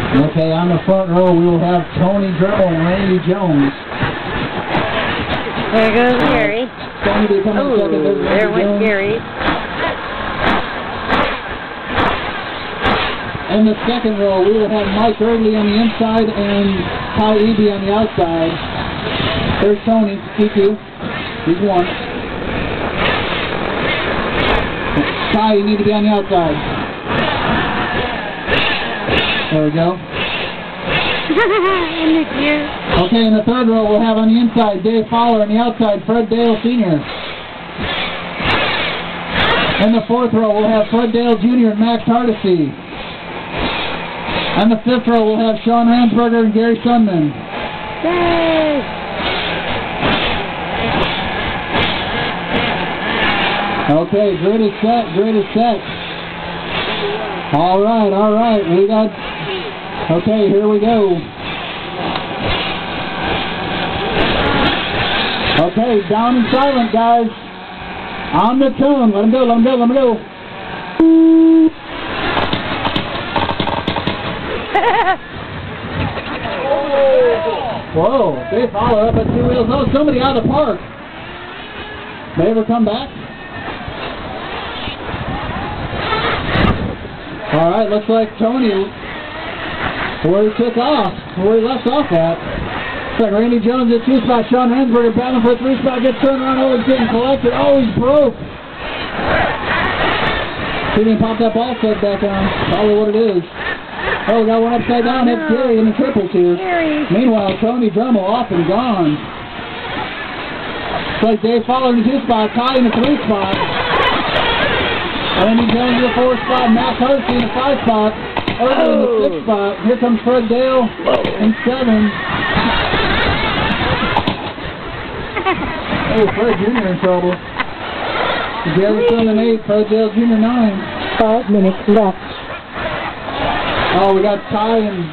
Okay, on the front row we will have Tony Dremel and Randy Jones. There goes Gary. Tony becoming second. There went Gary. In the second row, we will have Mike Early on the inside and Ty Eby on the outside. There's Tony, T2. He's one. Ty, you need to be on the outside. There we go. Okay, in the third row, we'll have on the inside Dave Fowler, on the outside Fred Dale Sr. In the fourth row, we'll have Fred Dale Jr. and Max Hardesty. On the fifth row, we'll have Sean Hansberger and Gary Sundman. Yay! Okay, grid is set, grid is set. All right, we got... Okay, here we go. Okay, down and silent, guys. On the tune. Let him go, let him go, let him go. Whoa, they follow up at two wheels. Oh, somebody out of the park. They ever come back? All right, looks like Tony, where he took off, where he left off at. Looks like Randy Jones at 2 spot, Sean Hansberger battling for a 3 spot, gets turned around, oh, he's getting collected. Oh, he's broke. See if he can pop that ball set back on. Probably what it is. Oh, we got one upside down. That's Gary in the triples here. Meanwhile, Tony Dremel off and gone. Looks like Dave Fowler in the 2 spot, Ty in the 3 spot. Randy Jones in the 4 spot, Matt Hurst in the 5 spot, Early in the 6 spot. Here comes Fred Dale in 7. Oh, Fred Jr. in trouble. Gary Sundman 8, Fred Dale Jr. 9. 5 minutes left. Oh, we got Ty and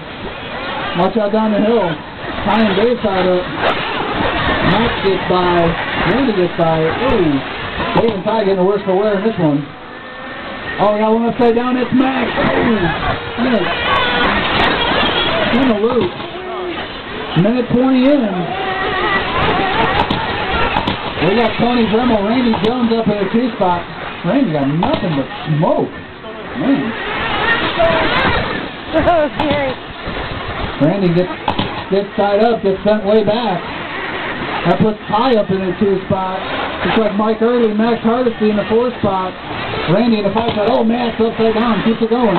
watch out down the hill. Ty and Dave side up. Max gets by. Randy gets by. Ooh, Dave and Ty getting the worst for wear in this one. Oh, we got one upside down. It's Max. Ooh, in the loop. Minute 20 in. We got Tony Dremel, Randy Jones up in the 2 spot. Randy got nothing but smoke. Man. Oh, Gary. Randy gets tied up, gets sent way back. That puts Ty up in the 2 spot. Looks like Mike Early and Max Hardesty in the 4 spot. Randy in the 5 spot. Oh, Max upside down. Keeps it going.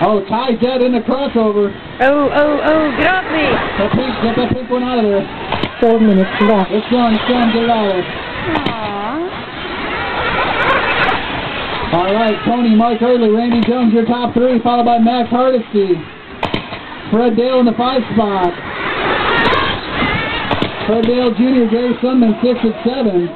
Oh, Ty dead in the crossover. Oh, get off me. Get that pink one out of there. 4 minutes left. It's done, get it out of there. All right, Tony, Mike Early, Randy Jones, your top 3, followed by Max Hardesty. Fred Dale in the 5 spot. Fred Dale Jr., Gary Sundman, 6 and 7.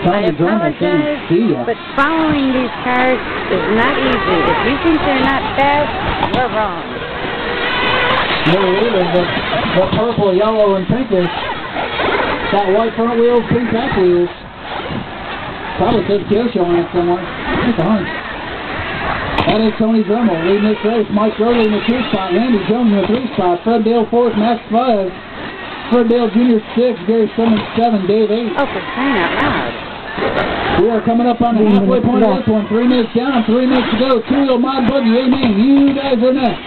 I apologize, but following these cars is not easy. If you think they're not fast, you're wrong. No, either, but purple, yellow, and pinkish. Got white front wheels, pink back wheels. Probably says Kyosho on it somewhere. That's a hunch. That is Tony Dremel leading this race. Mike Early in the 2 spot, Randy Jones in the 3 spot, Fred Dale 4th, Max 5, Fred Dale Jr. 6, Gary Sundman 7, Dave 8. Oh, for crying out loud. We are coming up on the halfway point of this one. 3 minutes down, 3 minutes to go. 2-wheel mod buggy, amen. You guys are next.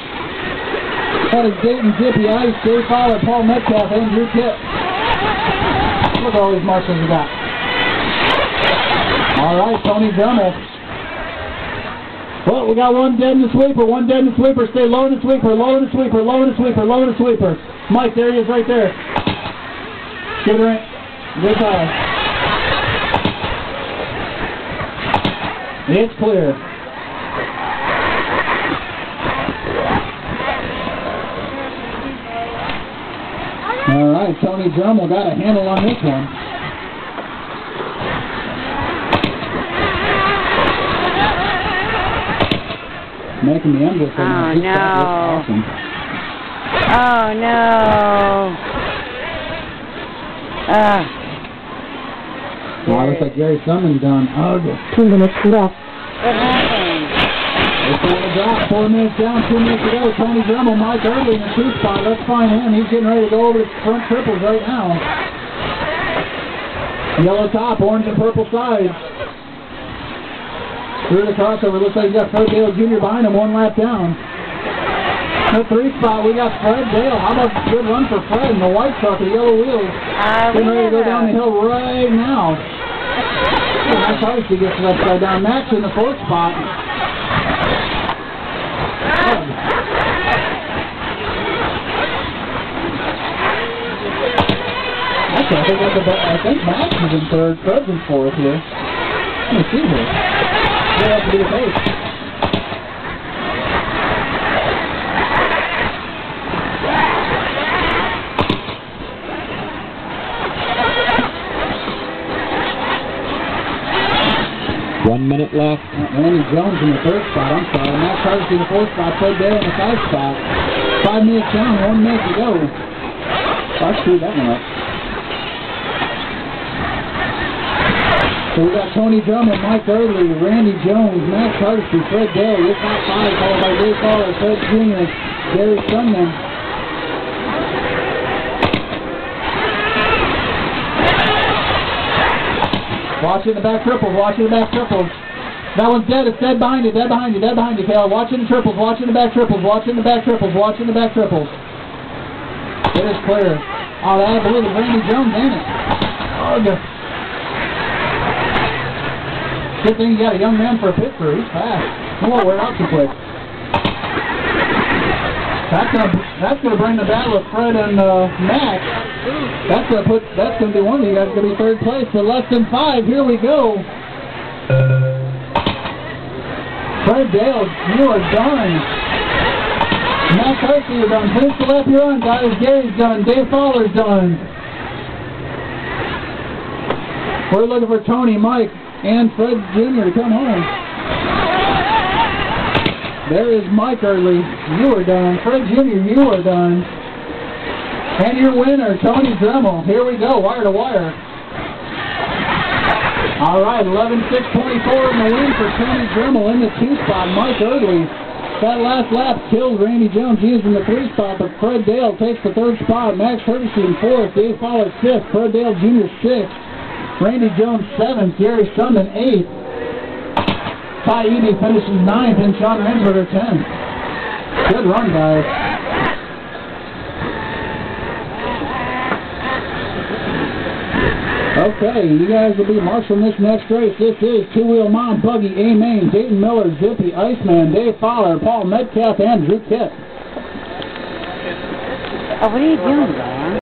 That is Dayton Zippy Ice, Dave Fowler, Paul Metcalf, Andrew Kipp. Look at all these marshals we got. All right, Tony Dremel. Well, we got one dead in the sweeper, one dead in the sweeper. Stay low in the sweeper, low in the sweeper, low in the sweeper, low in the sweeper. Mike, there he is right there. Give her in. Goodbye. It's clear. All right, Tony Dremel got a handle on this one. making the end of it. Oh, no. Awesome. Oh, no. Wow, looks like Gary Summon's done. Oh, 2 minutes left. What happened? It's on the drop. 4 minutes down, 2 minutes to go. Tony Dremel, Mike Early in the 2 spot. Let's find him. He's getting ready to go over to front triples right now. Yellow top, orange and purple sides. Through the crossover. Looks like you got Fred Dale Jr. behind him, 1 lap down. In the 3 spot, we got Fred Dale. How about a good run for Fred in the white truck with yellow wheels? Getting ready to go down the hill right now. Max Hardesty gets it upside down. Max in the 4th spot. Actually, I think Max is in 3rd. Fred's in 4th here. Let me see here. That has to be the case. One minute left. Randy Jones in the 3rd spot. I'm sorry. Max Hardesty in the 4th spot. Fred Dale in the 5th spot. 5 minutes down. 1 minute to go. So I screwed that one up. So we got Tony Drummond, Mike Early, Randy Jones, Max Hardesty, Fred Dale. Your top 5 followed by Dave Fowler, Fred Jr., Gary Sundman. Watch it in the back triples, watch it in the back triples. That one's dead, it's dead behind you, dead behind you, dead behind you, Kale. Watch it in the triples, watch it in the back triples, watch it in the back triples, watch it in the back triples. It is clear. Oh, that I believe is Randy Jones, ain't it? Oh, good thing you got a young man for a pit crew. He's fast. He won't wear out too quick. That's gonna bring the battle of Fred and Max. That's gonna be one of you guys gonna be 3rd place for less than 5. Here we go. Fred Dale, you are done. Max Hardesty, you're done. Finish the lap you're on, guys. Gary's done. Dave Fowler's done. We're looking for Tony, Mike, and Fred Jr. to come home. There is Mike Early. You are done. Fred Jr., you are done. And your winner, Tony Dremel. Here we go, wire to wire. All right, 11:6:24 in the win for Tony Dremel in the 2 spot. Mike Early. That last lap killed Randy Jones. He is in the 3 spot, but Fred Dale takes the 3rd spot. Max Hardesty in 4th. Dave Fowler 5th. Fred Dale Jr. 6th. Randy Jones 7th, Gary Sundman 8th, Ty Eby finishes 9th, and Sean Rensberger 10th. Good run, guys. Okay, you guys will be marshalling this next race. This is Two Wheel Mom, Buggy, A-Main, Dayton Miller, Zippy, Iceman, Dave Fowler, Paul Metcalf, and Drew Kitt. Oh, what are you doing, man?